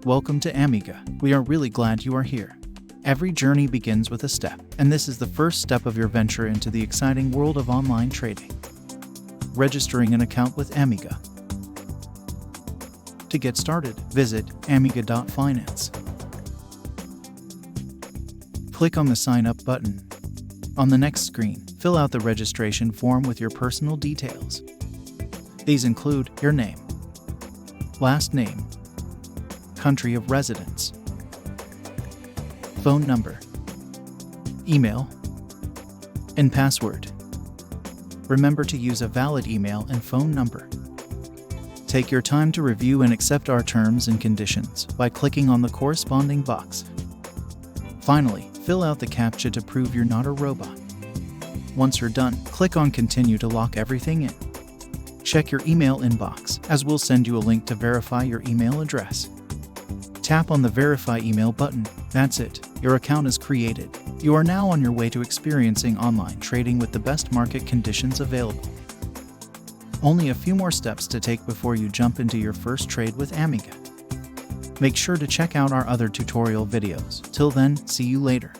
Welcome to Amega. We are really glad you are here. Every journey begins with a step, and this is the first step of your venture into the exciting world of online trading. Registering an account with Amega. To get started, visit amega.finance. Click on the Sign Up button. On the next screen, fill out the registration form with your personal details. These include your name, last name, country of residence, phone number, email, and password. Remember to use a valid email and phone number. Take your time to review and accept our terms and conditions by clicking on the corresponding box. Finally, fill out the CAPTCHA to prove you're not a robot. Once you're done, click on Continue to lock everything in. Check your email inbox, as we'll send you a link to verify your email address. Tap on the Verify Email button. That's it. Your account is created. You are now on your way to experiencing online trading with the best market conditions available. Only a few more steps to take before you jump into your first trade with Amega. Make sure to check out our other tutorial videos. Till then, see you later.